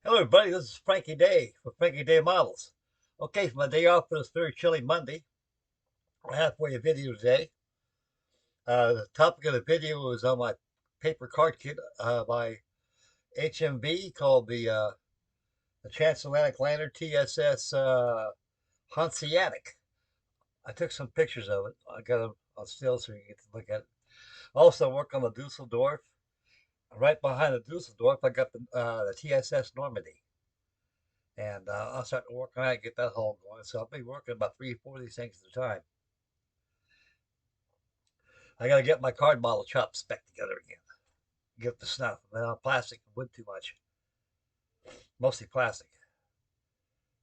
Hello, everybody. This is Frankie Day for Frankie Day Models. Okay, for my day off for this very chilly Monday, I have for you a video today. The topic of the video is on my paper card kit by HMV called the Transatlantic Lantern TSS Hanseatic. I took some pictures of it. I got them on still so you can get to look at it. Also, work on the Dusseldorf. Right behind the Dusseldorf, I got the TSS Normandie. And I'll start to work on it, get that whole going. So I'll be working about 3 or 4 of these things at a time. I got to get my card model chops back together again. Get the snuff. Plastic and wood too much. Mostly plastic.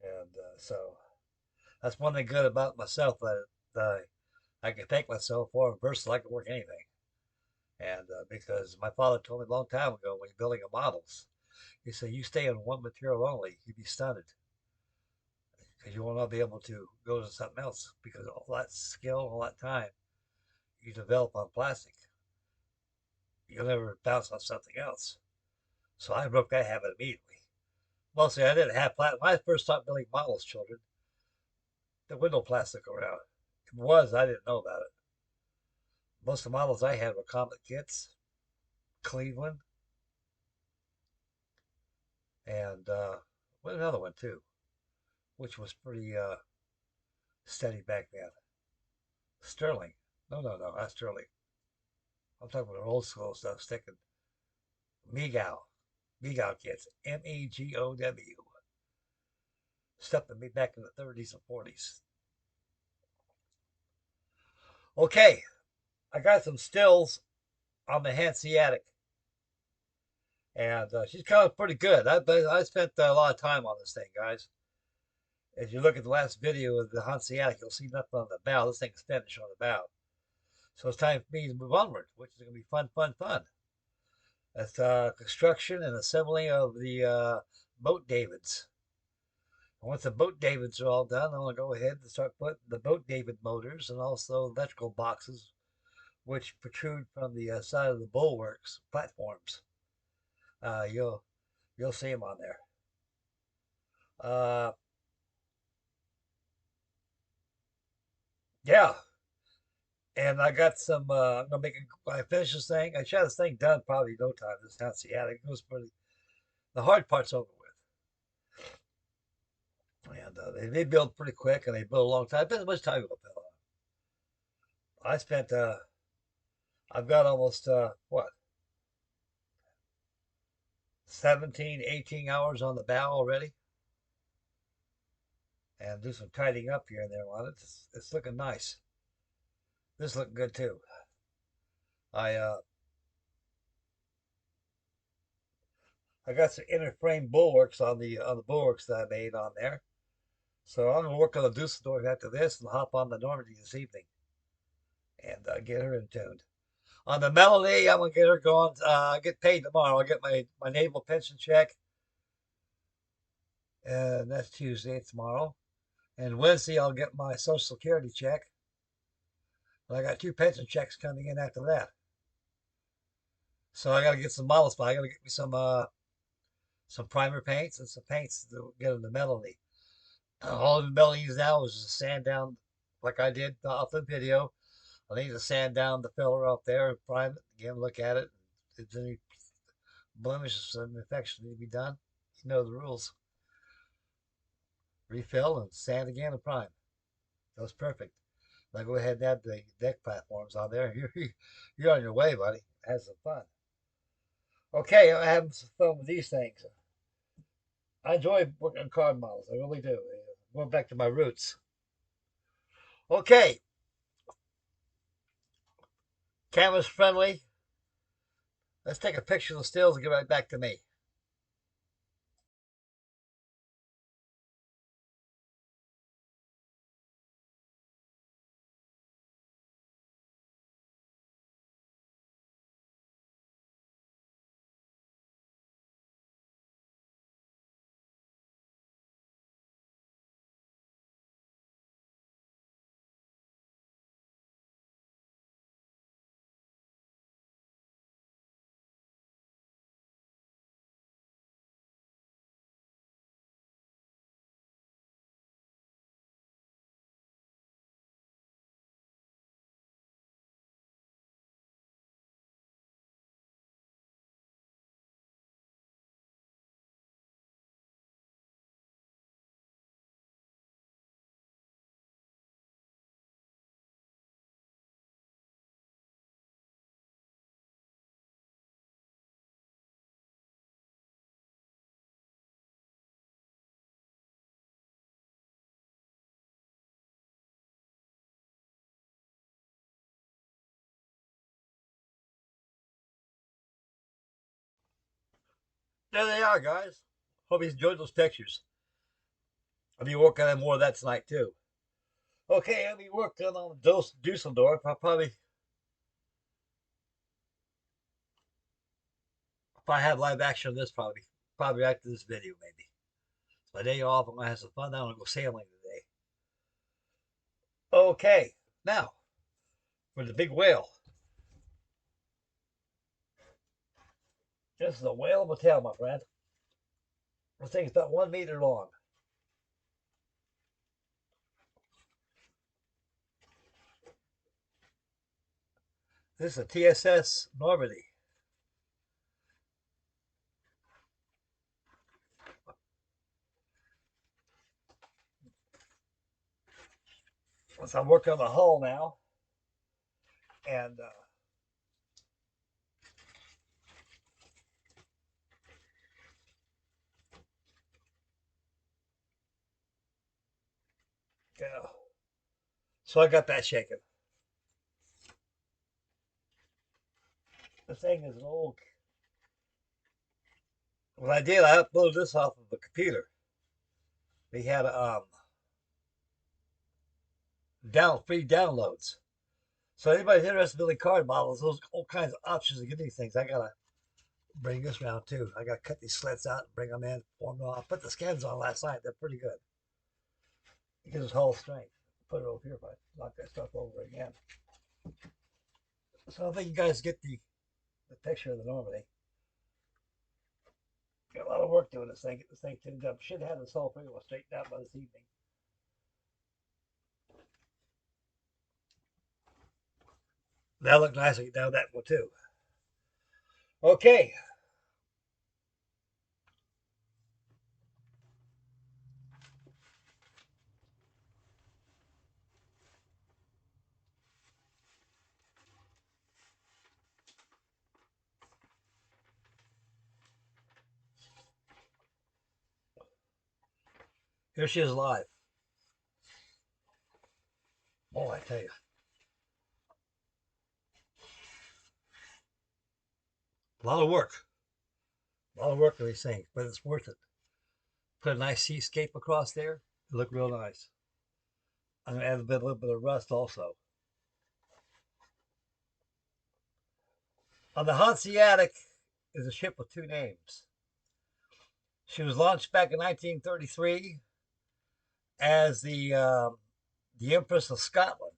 And so that's one thing good about myself that I can thank myself for. I'm versatile. I can work anything. And because my father told me a long time ago when you're building a models, he said, you stay on one material only, you'd be stunned because you will not be able to go to something else because all that skill, all that time you develop on plastic, you'll never bounce on something else. So I broke that habit immediately. Mostly I didn't have plastic. When I first started building models, children, there was no plastic around. If it was, I didn't know about it. Most of the models I had were Comet kits, Cleveland, and another one too, which was pretty steady back then. Sterling. No, not Sterling. I'm talking about old school stuff, sticking Megow. Megow kits. Megow. Stuff that made back in the 30s and 40s. Okay, I got some stills on the Hanseatic, and she's coming pretty good. I spent a lot of time on this thing, guys. As you look at the last video of the Hanseatic, you'll see nothing on the bow. This thing's finished on the bow. So it's time for me to move onward, which is going to be fun. That's construction and assembly of the boat davits. And once the boat davits are all done, I'm going to go ahead and start putting the boat david motors and also electrical boxes, which protrude from the side of the bulwarks platforms. Uh, you'll you'll see them on there. Uh, yeah, and I got some. I'm gonna make. I finish this thing. I shot this thing done probably no time. This house, yeah, it goes pretty. The hard part's over with, and they build pretty quick and they build a long time. Depends how much time you build. I spent. I've got almost what 17, 18 hours on the bow already, and do some tidying up here and there on it. It's looking nice. This looking good too. I uh, I got some inner frame bulwarks on the bulwarks that I made on there. So I'm gonna work on the Dusseldorf after this and hop on the Normandy this evening and get her in tuned. On the Melody, I'm gonna get her going. I get paid tomorrow. I get my naval pension check, and that's Tuesday tomorrow. And Wednesday, I'll get my Social Security check. But I got 2 pension checks coming in after that. So I gotta get some models. I gotta get me some primer paints and some paints to get in the Melody. All the Melodies now is just sand down like I did off the video. I need to sand down the filler up there and prime it again, look at it. If there's any blemishes and infection need to be done, you know the rules. Refill and sand again and prime. That was perfect. Now go ahead and add the deck platforms on there. You're on your way, buddy. Have some fun. Okay, I'm having some fun with these things. I enjoy working on card models. I really do. Going back to my roots. Okay, camera's friendly. Let's take a picture of the stills and get right back to me. There they are, guys. Hope you enjoyed those pictures. I'll be working on more of that tonight, too. Okay, I'll be working on Dusseldorf. I'll probably, if I have live action on this, probably after this video, maybe. It's my day off. I'm going to have some fun. I'm going to go sailing today. Okay, now for the big whale. This is a whale of a tail, my friend. This thing's about 1 meter long. This is a TSS Normandie. So I'm working on the hull now, and yeah. So I got that shaking. The thing is an old. What I did, I uploaded this off of the computer. They had free downloads. So anybody's interested in building card models, those all kinds of options to get these things. I gotta bring this around too. I gotta cut these slits out and bring them in, form them off. I put the skins on last night. They're pretty good. It gives us whole strength. Put it over here if I knock that stuff over again. So I think you guys get the picture of the Normandy. Got a lot of work doing this thing. Get this thing tuned up. Should have this whole thing straightened out by this evening. That'll look nice. I can down that one too. Okay. Here she is live. Oh, I tell you. A lot of work. A lot of work on these things, but it's worth it. Put a nice seascape across there. It look real nice. I'm going to add a little bit of rust also. On the Hanseatic is a ship with two names. She was launched back in 1933 as the Empress of Scotland.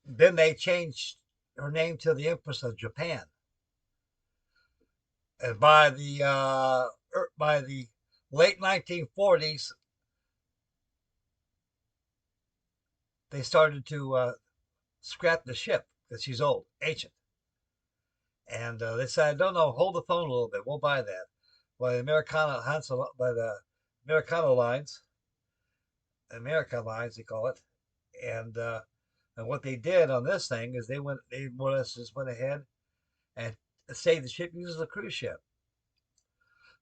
Then they changed her name to the Empress of Japan. And by the late 1940s, they started to scrap the ship because she's old, ancient. And they said, no, hold the phone a little bit. We'll buy that. By the Americana lines, America lines, they call it. And what they did on this thing is they more or less just went ahead and saved the ship, uses a cruise ship.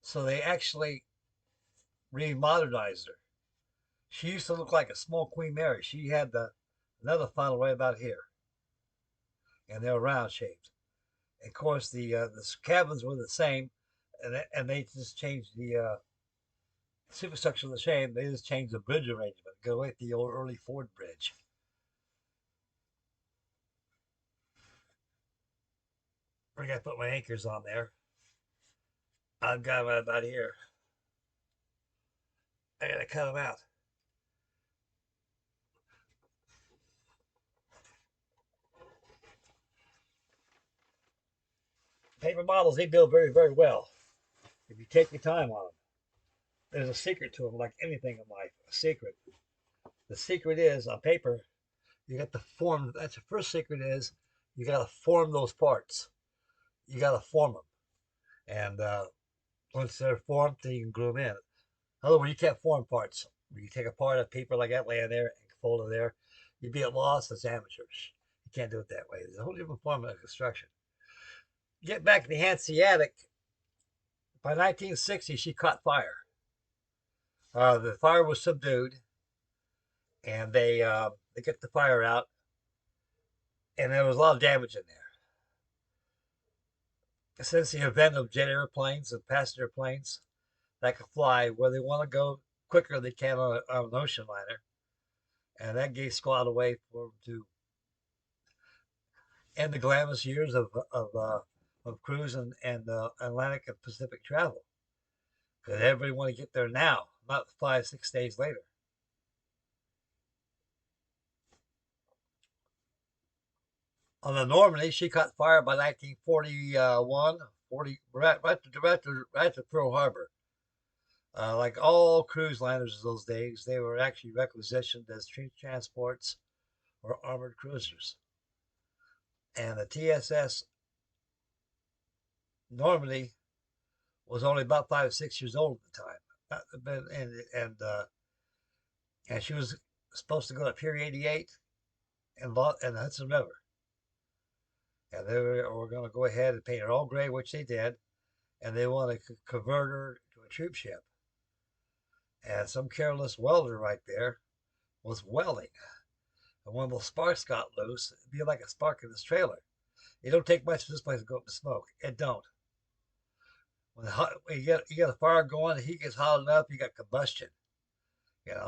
So they actually remodernized her. She used to look like a small Queen Mary. She had another funnel right about here, and they were round shaped. And of course, the cabins were the same, and they just changed the superstructure of the same. They just changed the bridge arrangement. Go like the old early Ford bridge. I got to put my anchors on there. I've got them about here. I got to cut them out. Paper models, they build very, very well if you take your time on them. There's a secret to them, like anything in life, a secret. The secret is on paper, you got to form. That's the first secret is you got to form those parts. You got to form them. And once they're formed, then you can glue them in. Otherwise, you can't form parts. You take a part of paper like that, lay in there, and fold it there. You'd be at loss as amateurs. You can't do it that way. There's a whole different form of construction. Get back to the Hanseatic. By 1960, she caught fire. The fire was subdued, and they get the fire out, and there was a lot of damage in there. since the advent of jet airplanes and passenger planes that can fly where they want to go quicker than they can on an ocean liner. And that gave Squad a way for them to end the glamorous years of cruise and Atlantic and Pacific travel. Because everybody want to get there now, not 5, 6 days later. On the Normandy, she caught fire by 1941, 40, right to Pearl Harbor. Like all cruise liners those days, they were actually requisitioned as transports or armored cruisers. And the TSS Normandie was only about 5 or 6 years old at the time, and she was supposed to go to Pier 88 and the Hudson River, and they were going to go ahead and paint her all gray, which they did, and they want to convert her to a troop ship. And some careless welder right there was welding, and when the sparks got loose, it'd be like a spark in this trailer. It don't take much for this place to go up in smoke. It don't. When you get a fire going, the heat gets hot enough, you got combustion.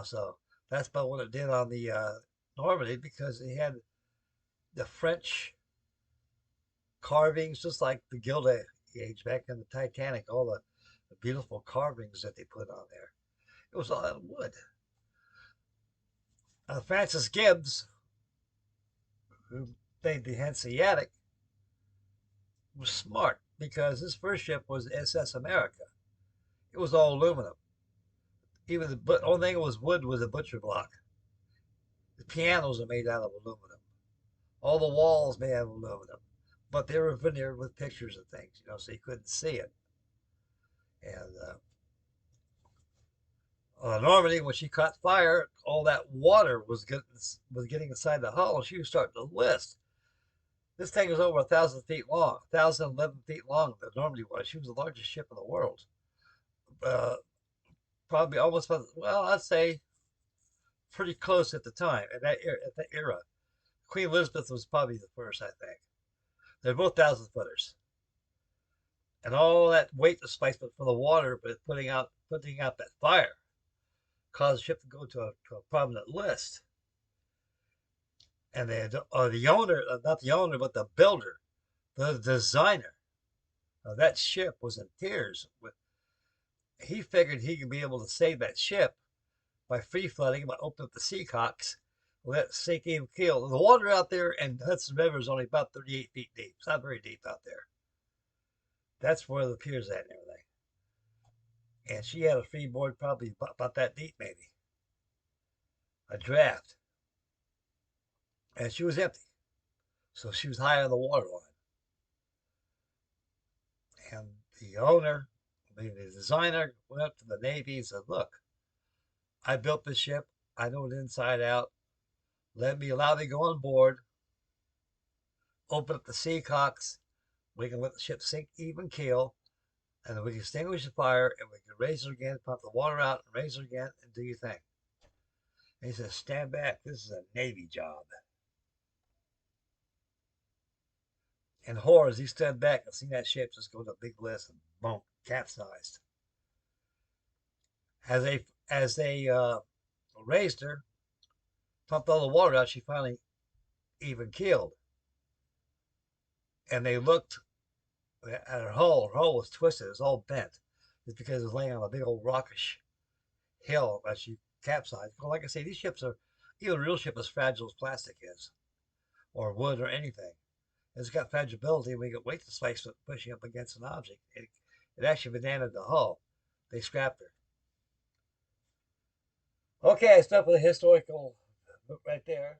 So that's about what it did on the Normandy, because they had the French carvings, just like the Gilded Age back in the Titanic, all the beautiful carvings that they put on there. It was all out of wood. Francis Gibbs, who made the Hanseatic, was smart because his first ship was SS America. It was all aluminum. Even the only thing that was wood was a butcher block. The pianos are made out of aluminum. All the walls made out of aluminum, but they were veneered with pictures and things, so you couldn't see it. And Normandy, when she caught fire, all that water was getting inside the hull, and she was starting to list. This thing was over 1,000 feet long, 1,011 feet long. The Normandy was. She was the largest ship in the world. Probably almost, well, I'd say pretty close at the time. At that era, Queen Elizabeth was probably the first, I think. They're both 1,000 footers, and all that weight displacement from the water, but putting out that fire, caused the ship to go to a prominent list. And the owner, not the owner, but the builder, the designer of that ship was in tears. He figured he could be able to save that ship by free flooding, by opening up the sea cocks, let it sink even keel. The water out there in Hudson River is only about 38 feet deep. It's not very deep out there. That's where the pier's at and everything. And she had a freeboard probably about that deep, maybe. A draft. And she was empty. So she was high on the water line. And the owner, the designer, went up to the Navy and said, "Look, I built this ship. I know it inside out. Allow me to go on board, open up the sea cocks. We can let the ship sink even keel, and then we can extinguish the fire, and we can raise her again, pump the water out, and raise her again, and do your thing." And he says, "Stand back. This is a Navy job." And horror, as he stood back and seen that ship just go to a big list and boom, capsized. As they raised her, pumped all the water out, she finally even keeled. And they looked at her hull. Her hull was twisted. It was all bent. It's because it was laying on a big old rockish hill as she capsized. Well, like I say, these ships are, even a real ship, as fragile as plastic is, or wood, or anything. It's got fragility. We get weight displacement pushing up against an object. It actually bananaed the hull. They scrapped her. Okay, I stopped with a historical right there.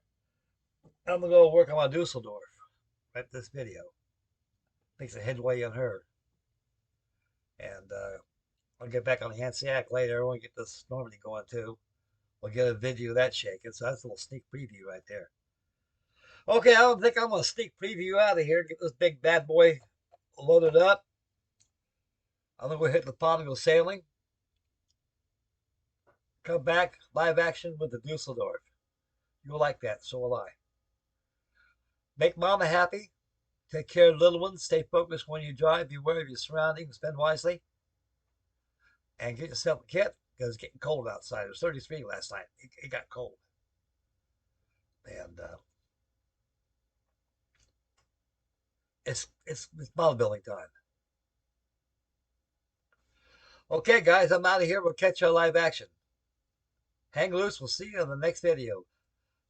I'm gonna go work on my Dusseldorf. Right, this video makes a headway on her, and I'll get back on the Hanseatic later. I want to get this Normandy going too. We'll get a video of that shaking. So that's a little sneak preview right there. Okay, I don't think I'm gonna sneak preview out of here. Get this big bad boy loaded up. I'm gonna go hit the pond and go sailing. Come back, live action with the Dusseldorf. You'll like that, so will I. Make mama happy. Take care of the little ones. Stay focused when you drive. Be aware of your surroundings. Spend wisely. And get yourself a kit because it's getting cold outside. It was 33 last night. It got cold. And it's bodybuilding time. Okay, guys, I'm out of here. We'll catch you on live action. Hang loose. We'll see you in the next video.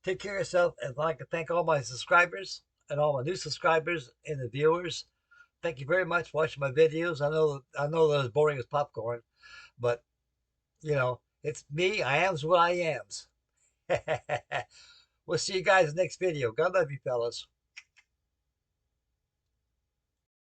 Take care of yourself. And I'd like to thank all my subscribers and all my new subscribers and the viewers. Thank you very much for watching my videos. I know they're as boring as popcorn, but you know, it's me. I am's what I am's. We'll see you guys in the next video. God love you, fellas.